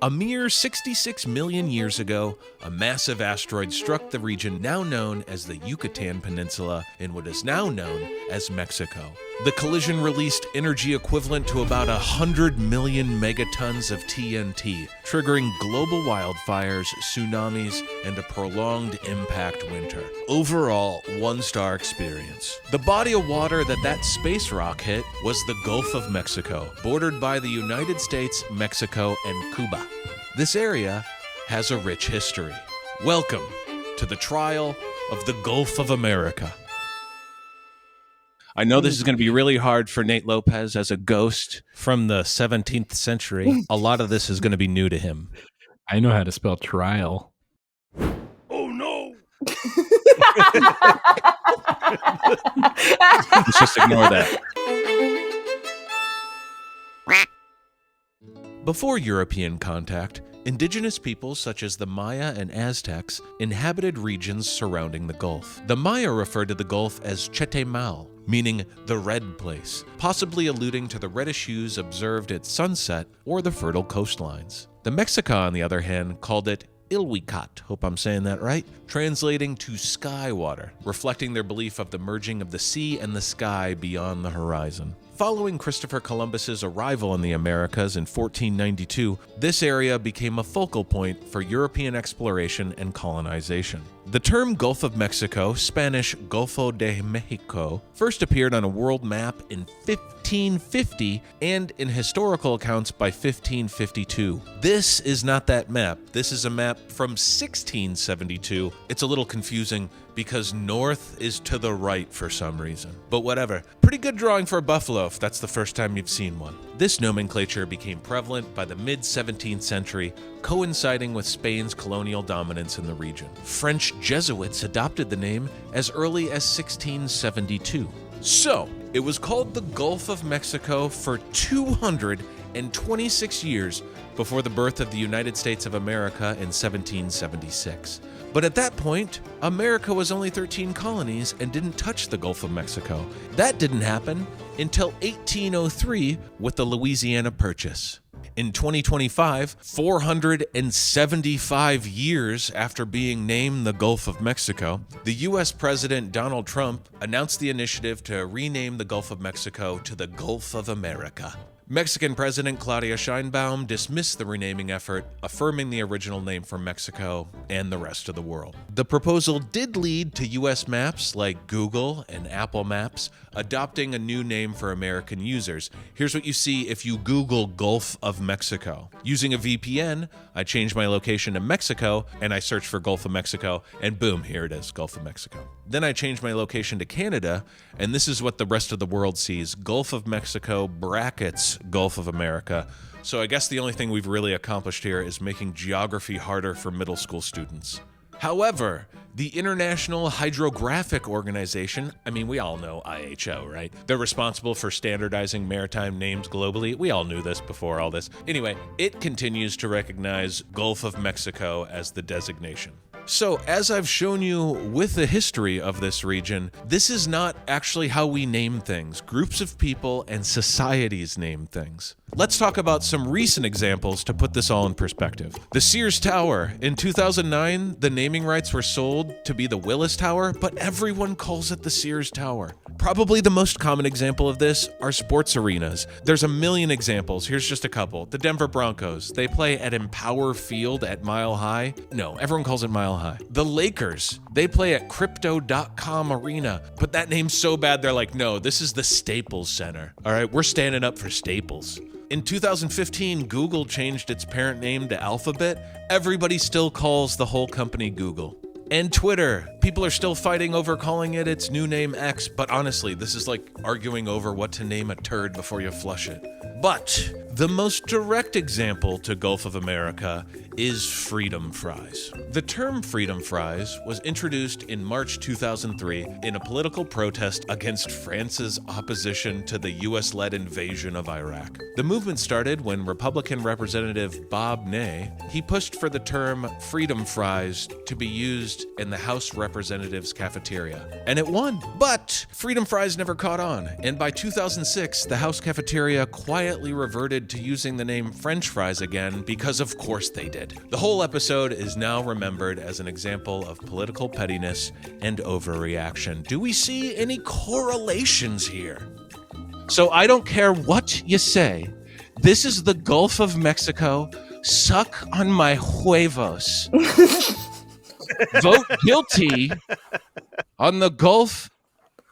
A mere 66 million years ago, a massive asteroid struck the region now known as the Yucatan Peninsula in what is now known as Mexico. The collision released energy equivalent to about 100 million megatons of TNT, triggering global wildfires, tsunamis, and a prolonged impact winter. Overall, one-star experience. The body of water that space rock hit was the Gulf of Mexico, bordered by the United States, Mexico, and Cuba. This area has a rich history. Welcome to the trial of the Gulf of America. I know this is going to be really hard for Nate Lopez as a ghost from the 17th century. A lot of this is going to be new to him. I know how to spell trial. Oh, no. Let's just ignore that. Before European contact, indigenous peoples such as the Maya and Aztecs inhabited regions surrounding the Gulf. The Maya referred to the Gulf as Chetumal, meaning the red place, possibly alluding to the reddish hues observed at sunset or the fertile coastlines. The Mexica, on the other hand, called it Ilhuicat, hope I'm saying that right, translating to sky water, reflecting their belief of the merging of the sea and the sky beyond the horizon. Following Christopher Columbus's arrival in the Americas in 1492, this area became a focal point for European exploration and colonization. The term Gulf of Mexico, Spanish Golfo de Mexico, first appeared on a world map in 1550 and in historical accounts by 1552. This is not that map. This is a map from 1672. It's a little confusing because north is to the right for some reason. But whatever. Pretty good drawing for a buffalo if that's the first time you've seen one. This nomenclature became prevalent by the mid-17th century, coinciding with Spain's colonial dominance in the region. French Jesuits adopted the name as early as 1672. So, it was called the Gulf of Mexico for 226 years before the birth of the United States of America in 1776. But at that point, America was only 13 colonies and didn't touch the Gulf of Mexico. That didn't happen until 1803 with the Louisiana Purchase. In 2025, 475 years after being named the Gulf of Mexico, the U.S. President Donald Trump announced the initiative to rename the Gulf of Mexico to the Gulf of America. Mexican President Claudia Sheinbaum dismissed the renaming effort, affirming the original name for Mexico and the rest of the world. The proposal did lead to U.S. maps like Google and Apple Maps adopting a new name for American users. Here's what you see if you Google Gulf of Mexico. Using a VPN, I change my location to Mexico and I search for Gulf of Mexico, and boom, here it is, Gulf of Mexico. Then I change my location to Canada, and this is what the rest of the world sees: Gulf of Mexico brackets Gulf of America. So I guess the only thing we've really accomplished here is making geography harder for middle school students. However, the International Hydrographic Organization, we all know IHO, right? They're responsible for standardizing maritime names globally. We all knew this before all this. Anyway, it continues to recognize Gulf of Mexico as the designation. So, as I've shown you with the history of this region, this is not actually how we name things. Groups of people and societies name things. Let's talk about some recent examples to put this all in perspective. The Sears Tower. In 2009, the naming rights were sold to be the Willis Tower, but everyone calls it the Sears Tower. Probably the most common example of this are sports arenas. There's a million examples. Here's just a couple. The Denver Broncos. They play at Empower Field at Mile High. No, everyone calls it Mile High. The Lakers. They play at Crypto.com Arena, but that name's so bad they're like, no, this is the Staples Center. All right, we're standing up for Staples. In 2015, Google changed its parent name to Alphabet. Everybody still calls the whole company Google. And Twitter. People are still fighting over calling it its new name X, but honestly, this is like arguing over what to name a turd before you flush it. But the most direct example to Gulf of America is freedom fries. The term freedom fries was introduced in March 2003 in a political protest against France's opposition to the US-led invasion of Iraq. The movement started when Republican Representative Bob Ney, he pushed for the term freedom fries to be used in the House Representatives cafeteria. And it won. But freedom fries never caught on, and by 2006, the House cafeteria quietly reverted resorted to using the name French fries again because of course they did. The whole episode is now remembered as an example of political pettiness and overreaction. Do we see any correlations here? So I don't care what you say. This is the Gulf of Mexico. Suck on my huevos. Vote guilty on the Gulf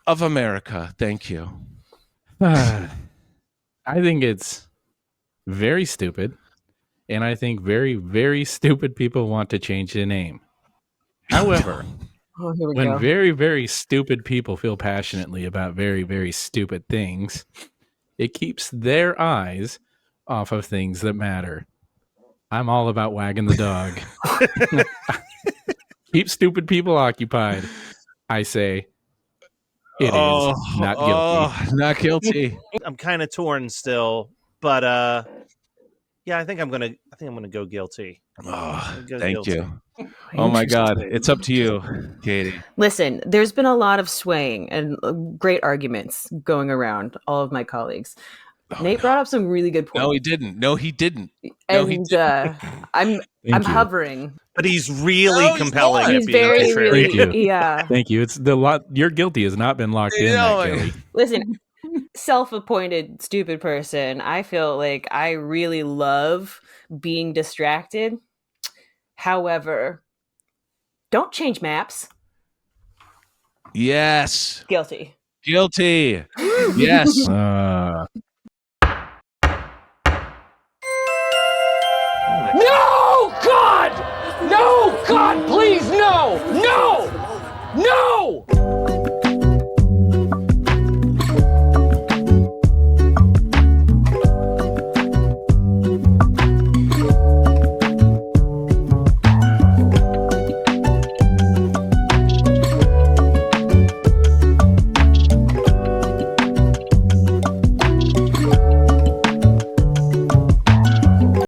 of America. Thank you. I think it's very stupid. And I think very, very stupid people want to change the name. However, when very, very stupid people feel passionately about very, very stupid things, it keeps their eyes off of things that matter. I'm all about wagging the dog. Keep stupid people occupied. I say it is not guilty. Not guilty. I'm kind of torn still, but yeah, I think I'm gonna go guilty. Thank you. Oh my God, it's up to you, Katie. Listen, there's been a lot of swaying and great arguments going around all of my colleagues. Nate brought up some really good points. No, he didn't. I'm hovering. But he's really compelling. He's very, really, yeah. Thank you. It's the lot. Your guilty has not been locked in. Kelly. Listen, self-appointed stupid person. I feel like I really love being distracted. However, don't change maps. Yes. Guilty. Yes. No, God! No, God, please, no! No! No!